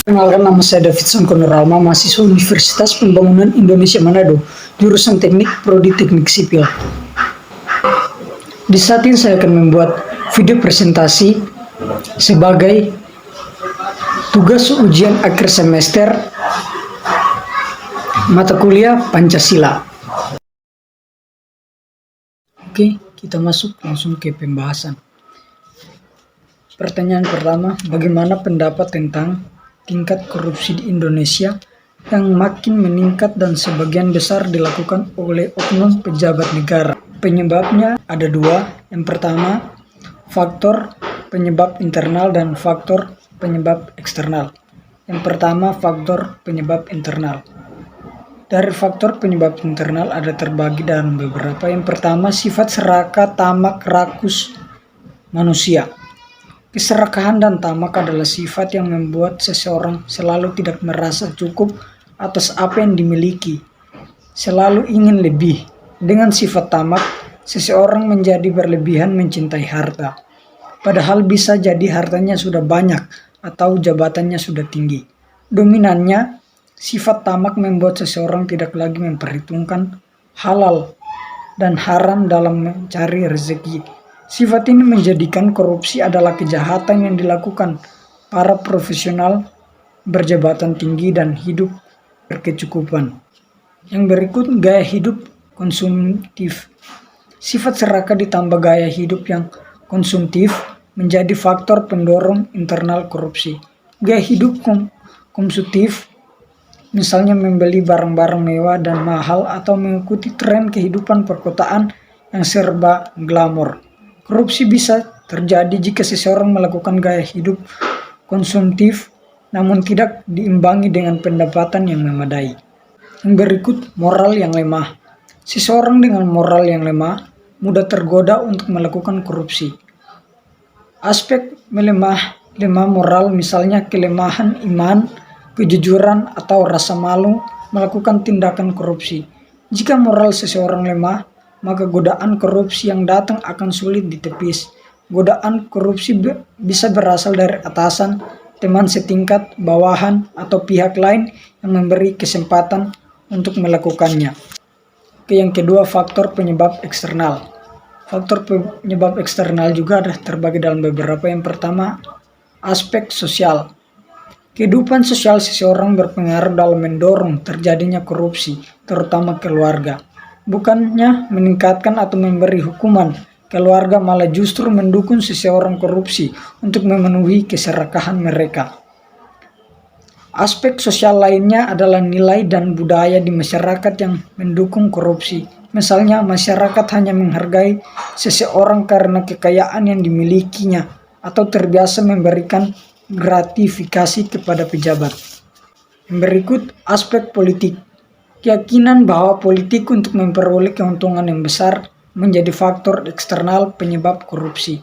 Kenalkan, nama saya Davidson Konuralma, mahasiswa Universitas Pembangunan Indonesia Manado, jurusan Teknik Prodi Teknik Sipil. Di saat ini saya akan membuat video presentasi sebagai tugas ujian akhir semester mata kuliah Pancasila. Oke, kita masuk langsung ke pembahasan. Pertanyaan pertama, bagaimana pendapat tentang tingkat korupsi di Indonesia yang makin meningkat dan sebagian besar dilakukan oleh oknum pejabat negara? Penyebabnya ada dua. Yang pertama, faktor penyebab internal dan faktor penyebab eksternal. Yang pertama, faktor penyebab internal. Dari faktor penyebab internal ada terbagi dalam beberapa. Yang pertama, sifat serakah, tamak, rakus manusia. Keserakahan dan tamak adalah sifat yang membuat seseorang selalu tidak merasa cukup atas apa yang dimiliki, selalu ingin lebih. Dengan sifat tamak, seseorang menjadi berlebihan mencintai harta, padahal bisa jadi hartanya sudah banyak atau jabatannya sudah tinggi. Dominannya, sifat tamak membuat seseorang tidak lagi memperhitungkan halal dan haram dalam mencari rezeki. Sifat ini menjadikan korupsi adalah kejahatan yang dilakukan para profesional berjabatan tinggi dan hidup berkecukupan. Yang berikut, gaya hidup konsumtif. Sifat serakah ditambah gaya hidup yang konsumtif menjadi faktor pendorong internal korupsi. Gaya hidup konsumtif, misalnya membeli barang-barang mewah dan mahal atau mengikuti tren kehidupan perkotaan yang serba glamor. Korupsi bisa terjadi jika seseorang melakukan gaya hidup konsumtif namun tidak diimbangi dengan pendapatan yang memadai. Yang berikut, moral yang lemah. Seseorang dengan moral yang lemah mudah tergoda untuk melakukan korupsi. Aspek lemah moral misalnya kelemahan iman, kejujuran, atau rasa malu melakukan tindakan korupsi. Jika moral seseorang lemah, maka godaan korupsi yang datang akan sulit ditepis. Godaan korupsi bisa berasal dari atasan, teman setingkat, bawahan, atau pihak lain yang memberi kesempatan untuk melakukannya. Yang kedua, faktor penyebab eksternal. Faktor penyebab eksternal juga ada terbagi dalam beberapa. Yang pertama, aspek sosial. Kehidupan sosial seseorang berpengaruh dalam mendorong terjadinya korupsi, terutama keluarga. Bukannya meningkatkan atau memberi hukuman, keluarga malah justru mendukung seseorang korupsi untuk memenuhi keserakahan mereka. Aspek sosial lainnya adalah nilai dan budaya di masyarakat yang mendukung korupsi. Misalnya, masyarakat hanya menghargai seseorang karena kekayaan yang dimilikinya atau terbiasa memberikan gratifikasi kepada pejabat. Yang berikut, aspek politik. Keyakinan bahwa politik untuk memperoleh keuntungan yang besar menjadi faktor eksternal penyebab korupsi.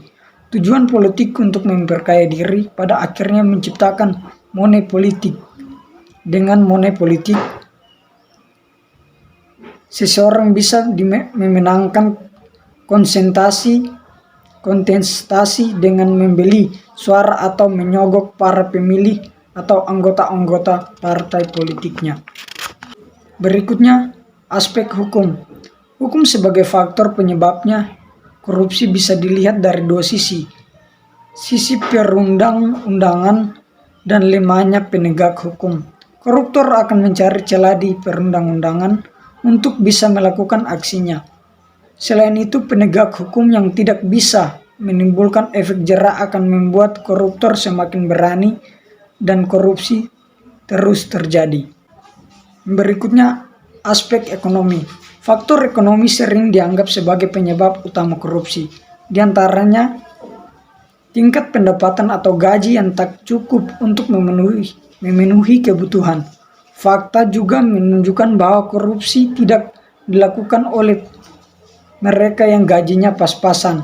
Tujuan politik untuk memperkaya diri pada akhirnya menciptakan money politik. Dengan money politik, seseorang bisa memenangkan kontestasi dengan membeli suara atau menyogok para pemilih atau anggota-anggota partai politiknya. Berikutnya, aspek hukum. Hukum sebagai faktor penyebabnya korupsi bisa dilihat dari dua sisi. Sisi perundang-undangan dan lemahnya penegak hukum. Koruptor akan mencari celah di perundang-undangan untuk bisa melakukan aksinya. Selain itu, penegak hukum yang tidak bisa menimbulkan efek jera akan membuat koruptor semakin berani dan korupsi terus terjadi. Berikutnya, aspek ekonomi. Faktor ekonomi sering dianggap sebagai penyebab utama korupsi. Di antaranya, tingkat pendapatan atau gaji yang tak cukup untuk memenuhi kebutuhan. Fakta juga menunjukkan bahwa korupsi tidak dilakukan oleh mereka yang gajinya pas-pasan.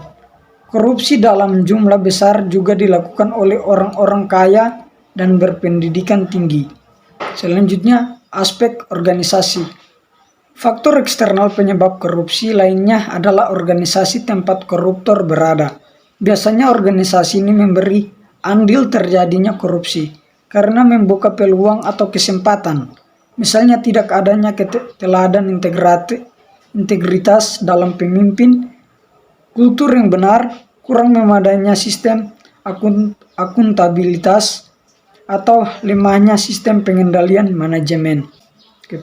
Korupsi dalam jumlah besar juga dilakukan oleh orang-orang kaya dan berpendidikan tinggi. Selanjutnya, aspek organisasi. Faktor eksternal penyebab korupsi lainnya adalah organisasi tempat koruptor berada. Biasanya organisasi ini memberi andil terjadinya korupsi. karena membuka peluang atau kesempatan. Misalnya tidak adanya teladan integritas dalam pemimpin, kultur yang benar, kurang memadainya sistem akuntabilitas, atau lemahnya sistem pengendalian manajemen.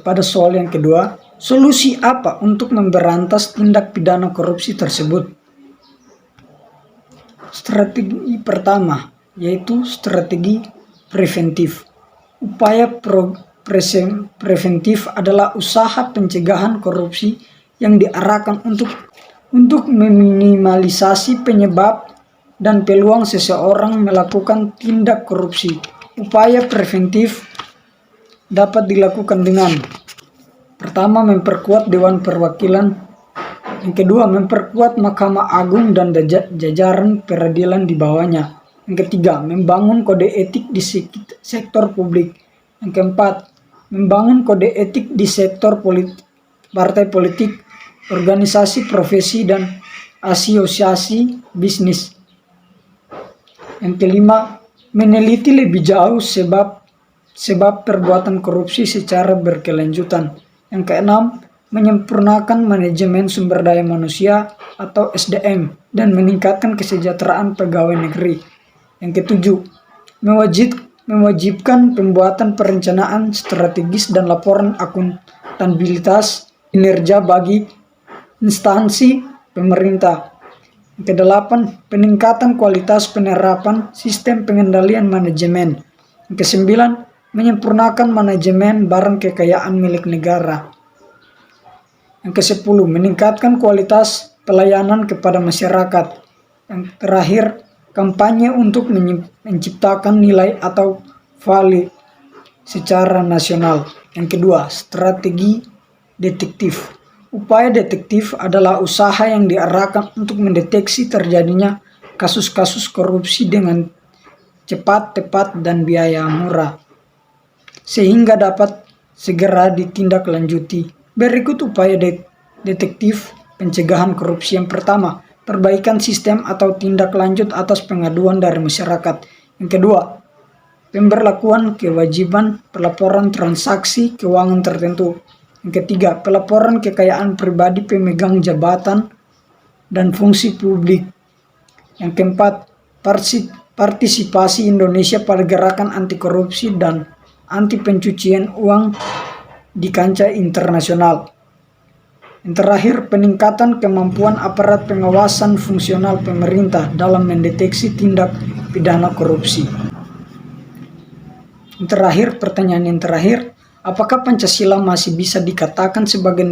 Pada soal yang kedua, solusi apa untuk memberantas tindak pidana korupsi tersebut? Strategi pertama yaitu strategi preventif. Upaya preventif adalah usaha pencegahan korupsi yang diarahkan untuk meminimalisasi penyebab dan peluang seseorang melakukan tindak korupsi. Upaya preventif dapat dilakukan dengan: pertama, memperkuat Dewan Perwakilan. Yang kedua, memperkuat Mahkamah Agung dan jajaran peradilan di bawahnya. Yang ketiga, membangun kode etik di sektor publik. Yang keempat, membangun kode etik di sektor partai politik, organisasi profesi, dan asosiasi bisnis. Yang kelima, meneliti lebih jauh sebab perbuatan korupsi secara berkelanjutan. Yang keenam, menyempurnakan manajemen sumber daya manusia atau SDM dan meningkatkan kesejahteraan pegawai negeri. Yang ketujuh, mewajibkan pembuatan perencanaan strategis dan laporan akuntabilitas kinerja bagi instansi pemerintah. Yang kedelapan, peningkatan kualitas penerapan sistem pengendalian manajemen. Yang kesembilan, menyempurnakan manajemen barang kekayaan milik negara. Yang kesepuluh, meningkatkan kualitas pelayanan kepada masyarakat. Yang terakhir, kampanye untuk menciptakan nilai atau value secara nasional. Yang kedua, strategi detektif. Upaya detektif adalah usaha yang diarahkan untuk mendeteksi terjadinya kasus-kasus korupsi dengan cepat, tepat, dan biaya murah, sehingga dapat segera ditindaklanjuti. Berikut upaya detektif pencegahan korupsi. Yang pertama, perbaikan sistem atau tindak lanjut atas pengaduan dari masyarakat. Yang kedua, pemberlakuan kewajiban pelaporan transaksi keuangan tertentu. Yang ketiga, pelaporan kekayaan pribadi pemegang jabatan dan fungsi publik. Yang keempat, partisipasi Indonesia pada gerakan anti korupsi dan anti pencucian uang di kancah internasional. Yang terakhir, peningkatan kemampuan aparat pengawasan fungsional pemerintah dalam mendeteksi tindak pidana korupsi. Yang terakhir, pertanyaan yang terakhir, apakah Pancasila masih bisa dikatakan sebagai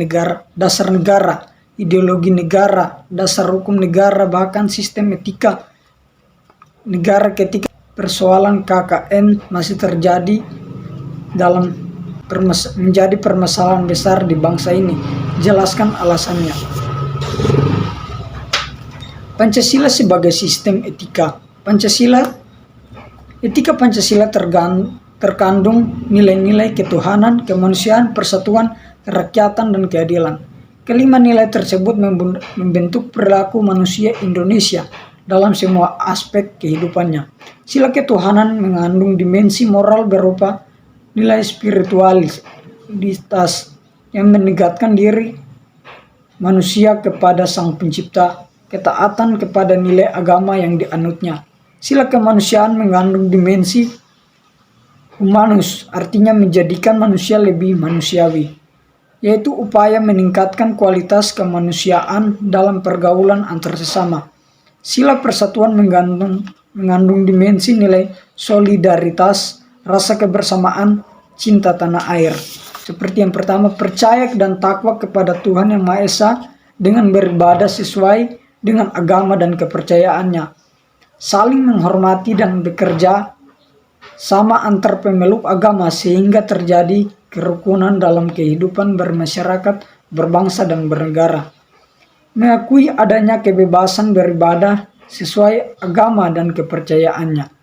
dasar negara, ideologi negara, dasar hukum negara, bahkan sistem etika negara ketika persoalan KKN masih terjadi menjadi permasalahan besar di bangsa ini? Jelaskan alasannya. Pancasila sebagai sistem etika. Etika Pancasila terkandung nilai-nilai ketuhanan, kemanusiaan, persatuan, kerakyatan, dan keadilan. Kelima nilai tersebut membentuk perilaku manusia Indonesia dalam semua aspek kehidupannya. Sila ketuhanan mengandung dimensi moral berupa nilai spiritualitas yang menegatkan diri manusia kepada Sang Pencipta, ketaatan kepada nilai agama yang dianutnya. Sila kemanusiaan mengandung dimensi humanus, artinya menjadikan manusia lebih manusiawi, yaitu upaya meningkatkan kualitas kemanusiaan dalam pergaulan antar sesama. Sila persatuan mengandung dimensi nilai solidaritas, rasa kebersamaan, cinta tanah air. Seperti yang pertama, percaya dan takwa kepada Tuhan Yang Maha Esa dengan beribadah sesuai dengan agama dan kepercayaannya. Saling menghormati dan bekerja sama antar pemeluk agama sehingga terjadi kerukunan dalam kehidupan bermasyarakat, berbangsa, dan bernegara. Mengakui adanya kebebasan beribadah sesuai agama dan kepercayaannya.